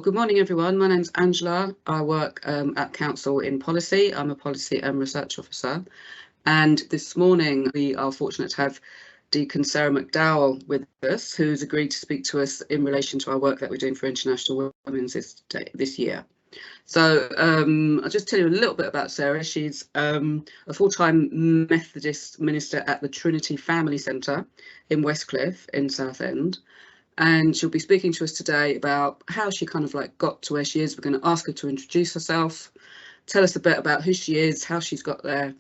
Good morning, everyone. My name's Angela. I work at Council in Policy. I'm a Policy and Research Officer. And this morning, we are fortunate to have Deacon Sarah McDowell with us, who's agreed to speak to us in relation to our work that we're doing for International Women's Day this year. So I'll just tell you a little bit about Sarah. She's a full-time Methodist minister at the Trinity Family Centre in Westcliff in Southend. And she'll be speaking to us today about how she kind of got to where she is. We're going to ask her to introduce herself, tell us a bit about who she is, how she's got there,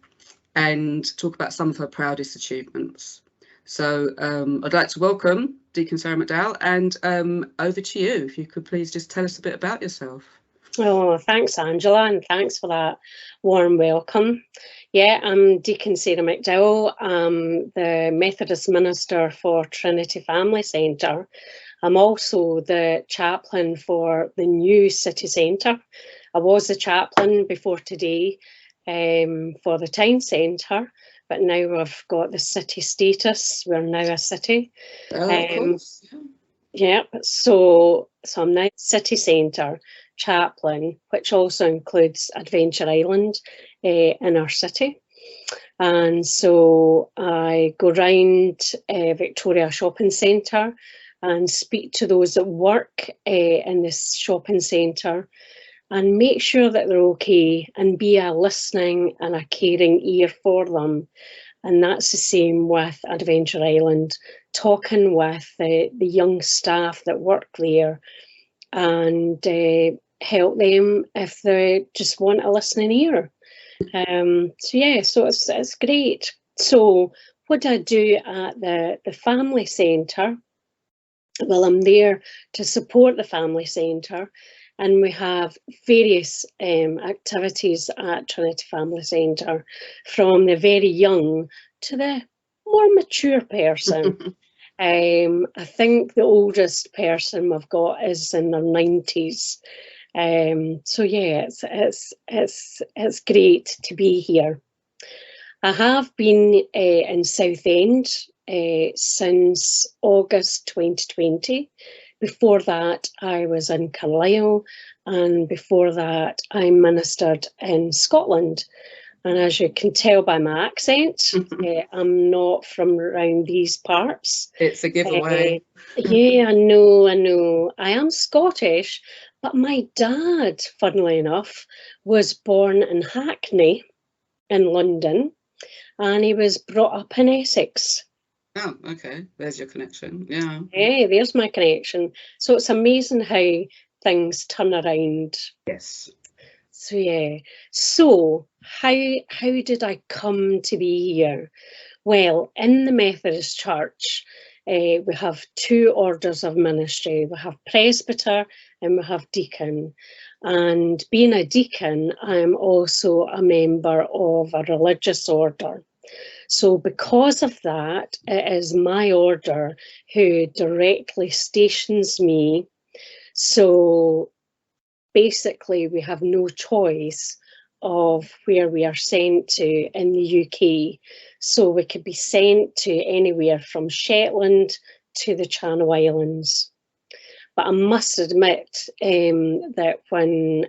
and talk about some of her proudest achievements. So I'd like to welcome Deacon Sarah McDowell, and over to you. If you could please just tell us a bit about yourself. Oh, thanks, Angela, and thanks for that warm welcome. Yeah, I'm Deacon Sarah McDowell. I'm the Methodist minister for Trinity Family Centre. I'm also the chaplain for the new city centre. I was the chaplain before today for the town centre, but now we've got the city status. We're now a city. Of course. Yeah, so I'm now city centre chaplain, which also includes Adventure Island in our city. And so I go round Victoria Shopping Centre and speak to those that work in this shopping centre and make sure that they're okay and be a listening and a caring ear for them. And that's the same with Adventure Island, talking with the young staff that work there and help them if they just want a listening ear. So it's great. So what do I do at the family centre? Well, I'm there to support the family centre, and we have various activities at Trinity Family Centre, from the very young to the more mature person. I think the oldest person we've got is in their 90s. So yeah, it's great to be here. I have been in Southend since August 2020. Before that, I was in Carlisle, and before that, I ministered in Scotland. And as you can tell by my accent, I'm not from around these parts. It's a giveaway. Yeah, I know. I am Scottish, but my dad, funnily enough, was born in Hackney in London, and he was brought up in Essex. Oh, okay. There's your connection. Yeah. Hey, there's my connection. So it's amazing how things turn around. Yes. So yeah. So how did I come to be here? Well, in the Methodist Church, we have two orders of ministry. We have presbyter and we have deacon. And being a deacon, I'm also a member of a religious order. So because of that, it is my order who directly stations me. So basically, we have no choice of where we are sent to in the UK. So we could be sent to anywhere from Shetland to the Channel Islands. But I must admit that when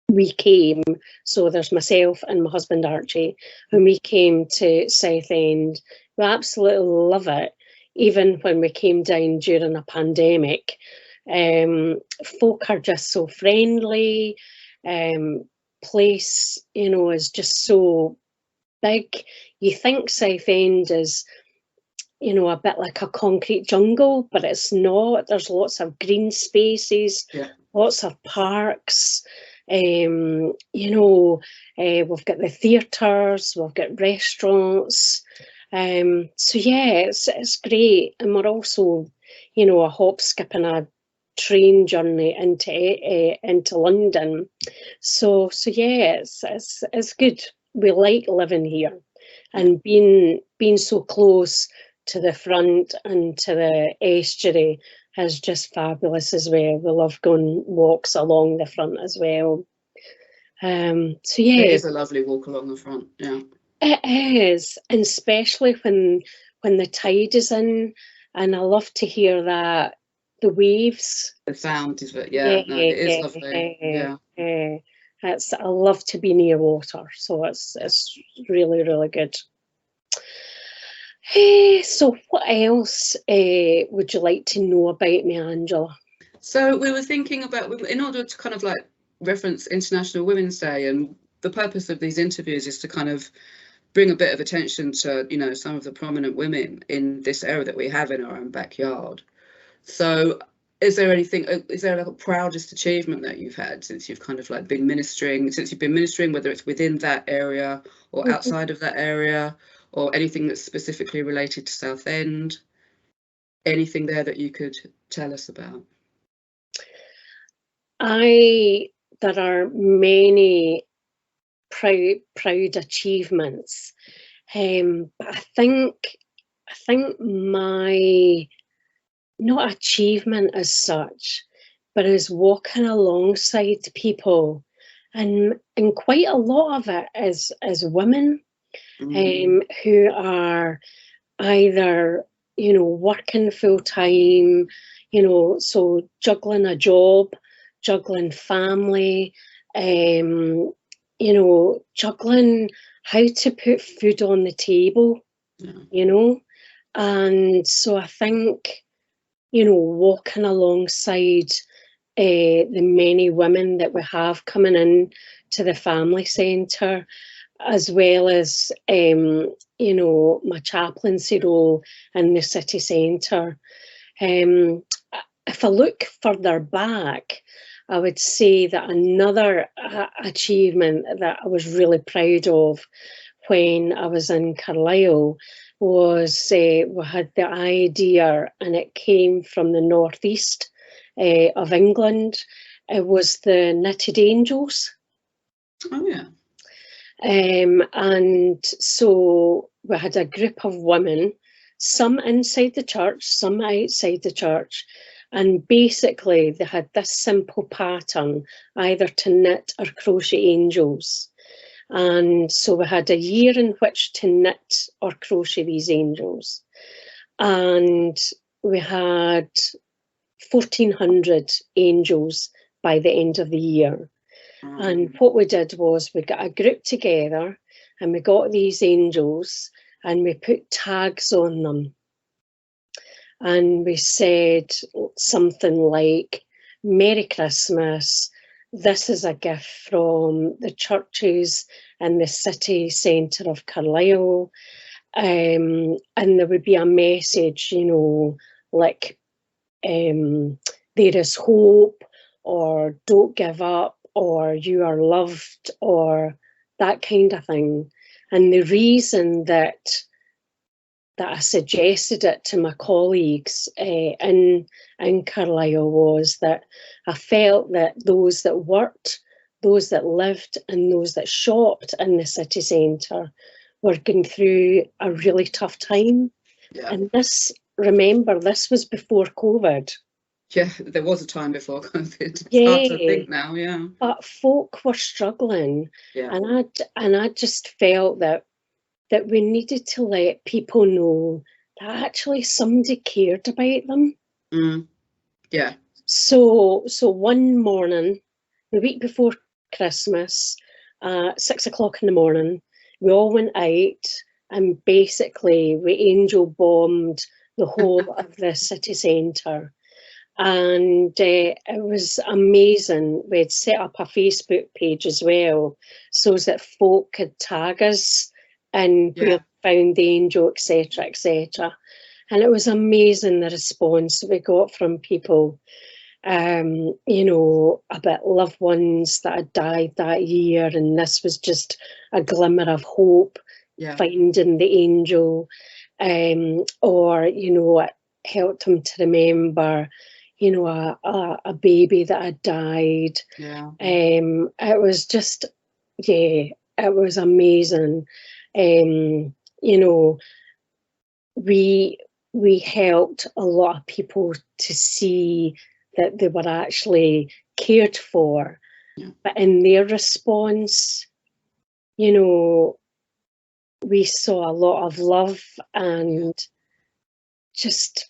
we came, so there's myself and my husband Archie, when we came to Southend, we absolutely love it. Even when we came down during a pandemic, folk are just so friendly. Place, is just so big. You think Southend is, a bit like a concrete jungle, but it's not. There's lots of green spaces, lots of parks. We've got the theatres, we've got restaurants. So yeah, it's great. And we're also, a hop, skip and a train journey into London. So yeah, it's good. We like living here, and being so close to the front and to the estuary is just fabulous as well. We love going walks along the front as well. So yeah, it is a lovely walk along the front. Yeah, it is, and especially when the tide is in, and I love to hear that the waves. The sound is, yeah, no, it is lovely. Yeah. I love to be near water, so it's really, really good. So what else would you like to know about me, Angela? So we were thinking about, in order to kind of like reference International Women's Day, and the purpose of these interviews is to kind of bring a bit of attention to, you know, some of the prominent women in this area that we have in our own backyard. So is there anything, is there like a proudest achievement that you've had since you've kind of like been ministering, whether it's within that area or outside of that area, or anything that's specifically related to Southend? Anything there that you could tell us about? There are many proud achievements, but I think my, not achievement as such, but is walking alongside people, and quite a lot of it is women who are either, you know, working full time, you know, so juggling a job, juggling family, you know, juggling how to put food on the table, you know. And so I think, you know, walking alongside the many women that we have coming in to the family centre, as well as, you know, my chaplaincy role in the city centre. If I look further back, I would say that another achievement that I was really proud of when I was in Carlisle was we had the idea, and it came from the northeast of England. It was the Knitted Angels. Oh, yeah. And so we had a group of women, some inside the church, some outside the church, and basically they had this simple pattern, either to knit or crochet angels. And so we had a year in which to knit or crochet these angels. And we had 1,400 angels by the end of the year. And what we did was we got a group together and we got these angels and we put tags on them. And we said something like, "Merry Christmas, this is a gift from the churches in the city centre of Carlisle." And there would be a message, you know, like, there is hope, or don't give up, or you are loved, or that kind of thing. And the reason that I suggested it to my colleagues in Carlisle was that I felt that those that worked, those that lived, and those that shopped in the city centre were going through a really tough time. Yeah. And this, remember, this was before COVID. Yeah, there was a time before COVID. It's hard to think now, yeah. But folk were struggling, and I just felt that we needed to let people know that actually somebody cared about them. Yeah. So one morning, the week before Christmas, 6 o'clock in the morning, we all went out and basically we angel bombed the whole of the city centre. And it was amazing. We had set up a Facebook page as well, so that folk could tag us and we found the angel, etc., etc. And it was amazing the response we got from people, you know, about loved ones that had died that year, and this was just a glimmer of hope, finding the angel, or, you know, it helped them to remember, you know, a baby that had died. It was just, it was amazing. You know, we helped a lot of people to see that they were actually cared for, but in their response, you know, we saw a lot of love and just,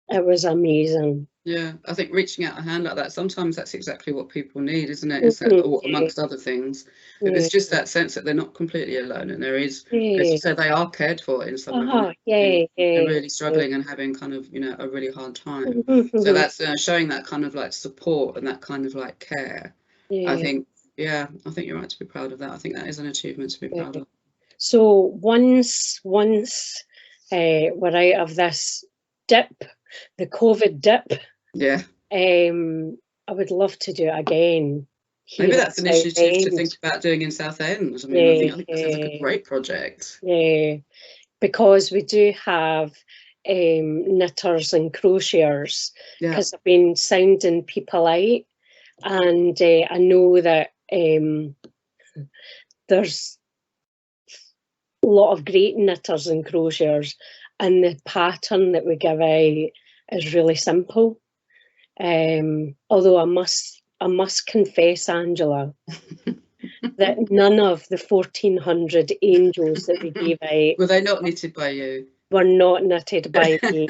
It was amazing. Yeah, I think reaching out a hand like that, sometimes that's exactly what people need, isn't it? Is that, or amongst other things, if it's just that sense that they're not completely alone, and there is, as you said, they are cared for in some way. They're really struggling and having kind of, you know, a really hard time. So that's showing that kind of like support and that kind of like care. I think, yeah, I think you're right to be proud of that. I think that is an achievement to be proud of. So once we're out of this dip, the COVID dip, yeah, I would love to do it again. Maybe that's an initiative to think about doing in Southend. I mean, I think that sounds like a great project. Yeah, because we do have knitters and crocheters, because I've been sounding people out, and I know that there's a lot of great knitters and crocheters, and the pattern that we give out is really simple. Although I must confess, Angela, that none of the 1,400 angels that we gave out, were they not knitted by you? Were not knitted by me.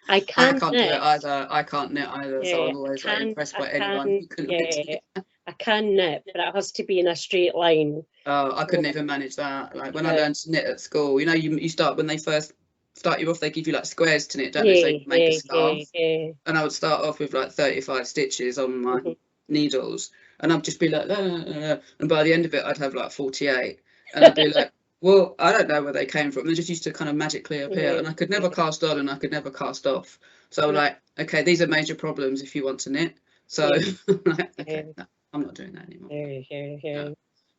I can't do it either. I can't knit either, so I'm always impressed by anyone who can knit. I can knit, but it has to be in a straight line. Oh, I couldn't even manage that. Like when I learned to knit at school, you know, you start, when they first start you off, they give you like squares to knit, don't they? So you can make a scarf. And I would start off with like 35 stitches on my needles, and I'd just be like, and by the end of it, I'd have like 48, and I'd be like, well, I don't know where they came from. They just used to kind of magically appear, and I could never cast on and I could never cast off. So like, okay, these are major problems if you want to knit. So okay, no, I'm not doing that anymore.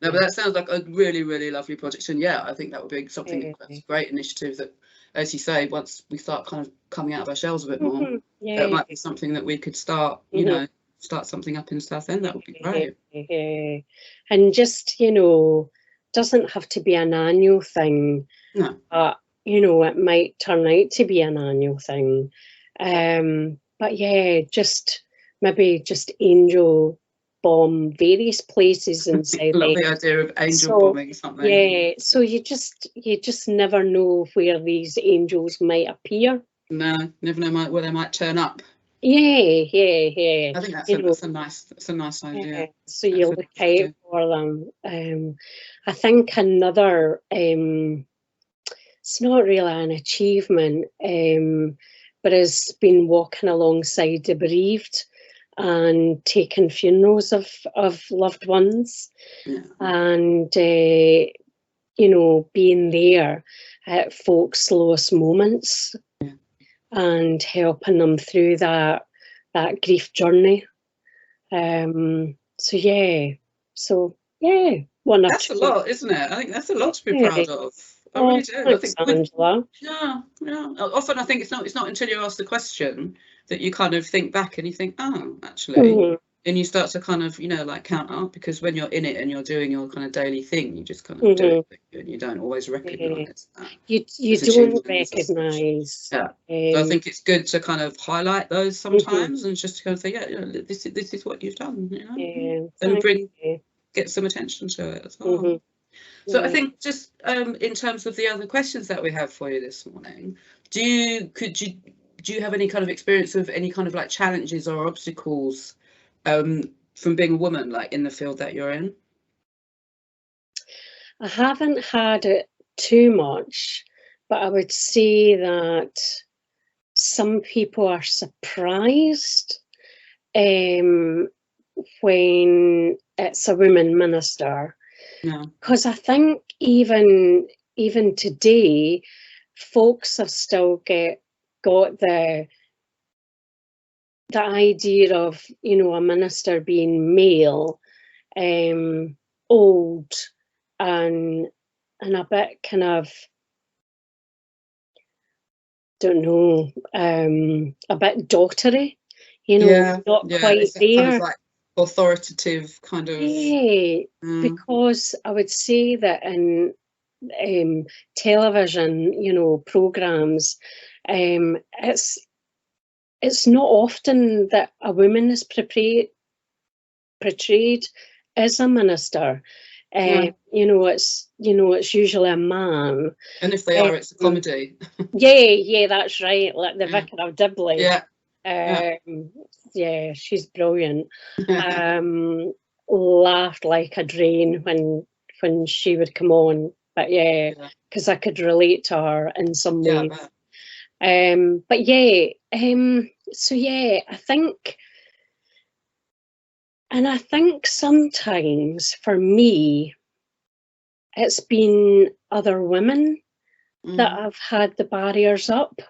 No, but that sounds like a really, really lovely project, and yeah, I think that would be something, that's a great initiative that, as you say, once we start kind of coming out of our shells a bit more, that might be something that we could start, you know, start something up in Southend. That would be great. And just, you know, doesn't have to be an annual thing. No. But, you know, it might turn out to be an annual thing. But yeah, just maybe just angel bomb various places in Southend. Love the idea of angel bombing something. Yeah, so you just never know where these angels might appear. No, never know where they might turn up. Yeah. I think that's a nice idea. Yeah, so you look out for them. I think another, it's not really an achievement, but has been walking alongside the bereaved and taking funerals of loved ones, and you know, being there at folks' lowest moments, and helping them through that grief journey. So yeah, that's a lot, isn't it? I think that's a lot to be proud of. I really do. I think Angela. Often I think it's not until you ask the question that you kind of think back and you think, oh, actually, and you start to kind of, you know, like count up, because when you're in it and you're doing your kind of daily thing, you just kind of do it, and you don't always recognise that. You don't recognise. Yeah. So I think it's good to kind of highlight those sometimes, and just to kind of say, yeah, you know, this is what you've done, you know, and get some attention to it as well. So I think just in terms of the other questions that we have for you this morning, do you have any kind of experience of any kind of like challenges or obstacles from being a woman, like in the field that you're in? I haven't had it too much, but I would say that some people are surprised when it's a woman minister. Because I think even today, folks have still got the idea of, you know, a minister being male, old, and a bit kind of, don't know, a bit daughtery, you know, not quite there. Kind of like authoritative kind of. Because I would say that in television, you know, programs, it's not often that a woman is portrayed as a minister. It's usually a man. And if they are, it's a comedy. Yeah, that's right. Like the Vicar of Dibley. Yeah. Yeah, she's brilliant. Laughed like a drain when she would come on. But because I could relate to her in some ways. But so I think, and I think sometimes for me, it's been other women that have had the barriers up.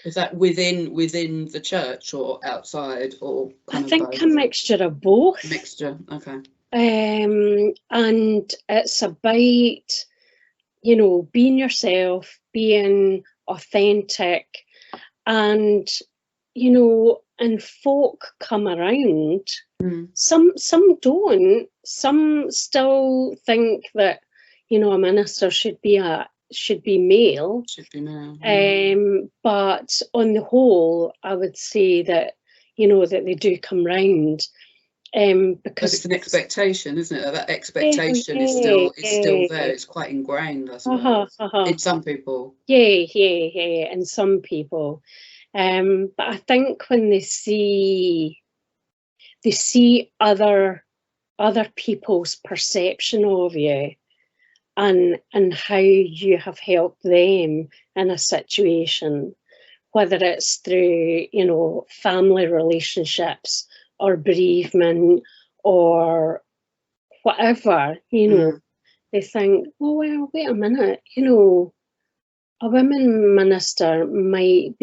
Is that within the church or outside, or I think both? A mixture of both. Mixture, okay. And it's about, being yourself, being authentic, and and folk come around. Some don't. Some still think that a minister should be male. But on the whole, I would say that that they do come round. Because it's an expectation, isn't it? That expectation is still there. It's quite ingrained, I suppose, in some people. In some people. But I think when they see other people's perception of you and how you have helped them in a situation, whether it's through, family relationships or bereavement or whatever, they think, oh, well, wait a minute, a women minister might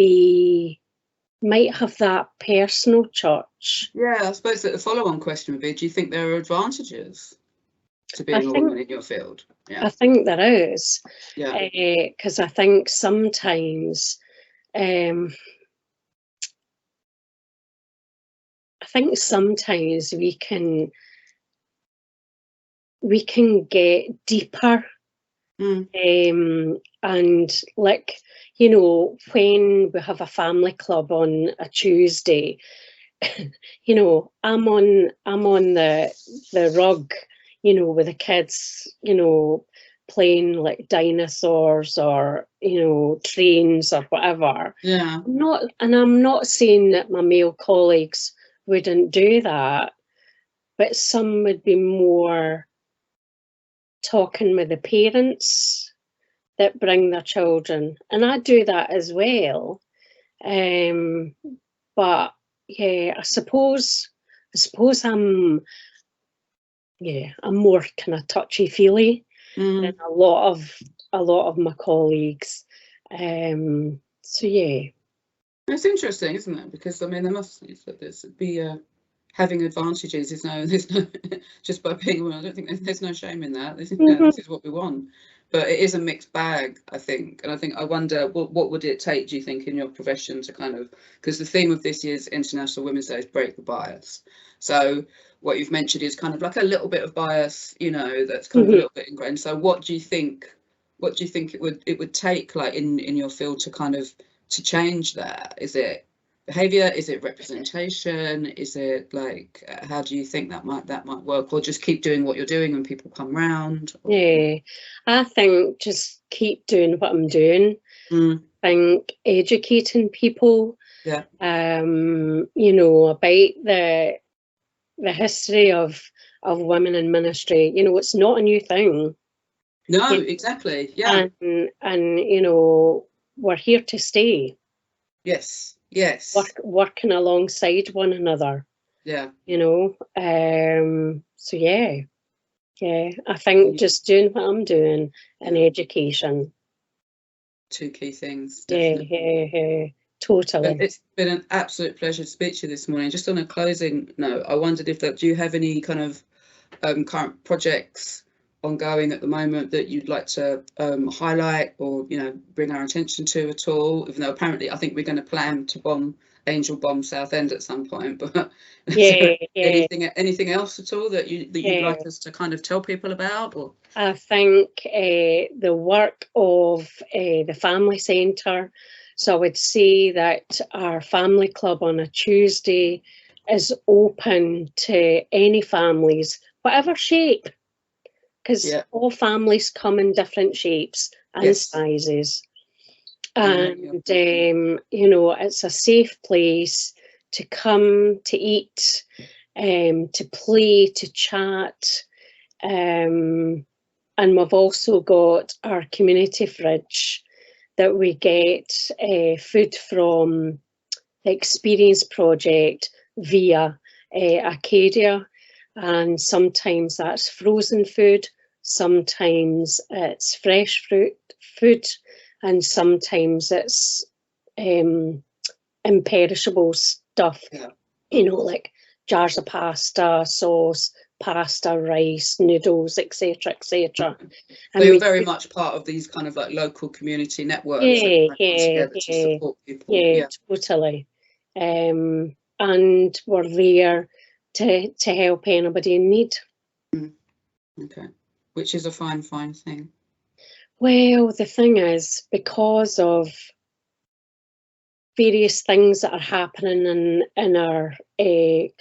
have that personal church. Yeah, I suppose that the follow-on question would be, do you think there are advantages to being a woman in your field? Yeah. I think there is. Yeah. Because I think sometimes we can get deeper. And like, when we have a family club on a Tuesday, I'm on the rug, with the kids, playing like dinosaurs or, trains or whatever. Yeah. I'm not saying that my male colleagues wouldn't do that, but some would be more talking with the parents that bring their children, and I do that as well. But I suppose I'm more kind of touchy-feely than a lot of my colleagues. So it's interesting, isn't it? Because I mean, there must be having advantages. There's no just by being a woman. I don't think there's no shame in that. This is what we want. But it is a mixed bag, I think. And I wonder, what would it take, do you think, in your profession to kind of, because the theme of this year's International Women's Day is break the bias. So what you've mentioned is kind of like a little bit of bias, that's kind of a little bit ingrained. So what do you think it would take, like in your field, to kind of to change that? Is it behaviour? Is it representation? Is it like, how do you think that might work, or just keep doing what you're doing and people come round? I think just keep doing what I'm doing. I think educating people, about the history of women in ministry. It's not a new thing. No, exactly. Yeah. And we're here to stay. Yes. Working alongside one another. Yeah. So I think just doing what I'm doing in education. Two key things. Definitely. Totally. It's been an absolute pleasure to speak to you this morning. Just on a closing note, I wondered do you have any kind of current projects ongoing at the moment that you'd like to highlight or bring our attention to at all? Even though apparently I think we're going to plan to angel bomb Southend at some point, but anything else at all that you'd like us to kind of tell people about? Or I think the work of the family centre. So I would say that our family club on a Tuesday is open to any families, whatever shape, because Yeah. all families come in different shapes and Yes. sizes. Yeah, And, you know, it's a safe place to come, to eat, to play, to chat. And we've also got our community fridge that we get food from the Experience Project via Arcadia. And sometimes that's frozen food, sometimes it's fresh food, and sometimes it's imperishable stuff, Yeah. you know, like jars of pasta, sauce, pasta, rice, noodles, etc., etc. So you're very much part of these kind of like local community networks that come together to support people. Yeah, totally. And we're there to help anybody in need. Okay, which is a fine thing. Well, the thing is, because of various things that are happening in our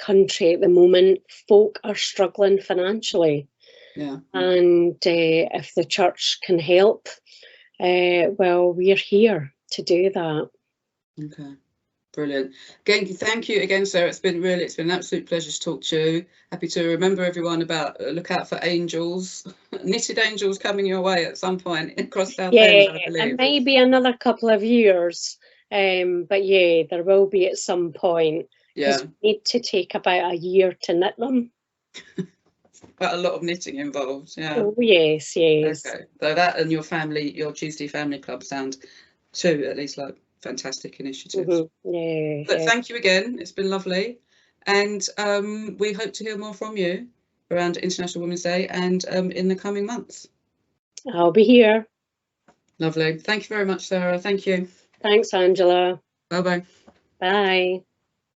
country at the moment, folk are struggling financially. Yeah. And if the church can help, well, we're here to do that. Okay, brilliant. Again, thank you again, Sarah. It's been an absolute pleasure to talk to you. Happy to remember everyone about look out for angels, knitted angels coming your way at some point across Southend, I believe. It may be another couple of years, but yeah, there will be at some point. Yeah. We need to take about a year to knit them. Quite a lot of knitting involved, yeah. Oh, yes. Okay, so that and your Tuesday family club sound two at least like fantastic initiatives. Yeah. But thank you again, it's been lovely, and we hope to hear more from you around International Women's Day and in the coming months. I'll be here. Lovely. Thank you very much, Sarah. Thank you. Thanks, Angela. Bye-bye. Bye.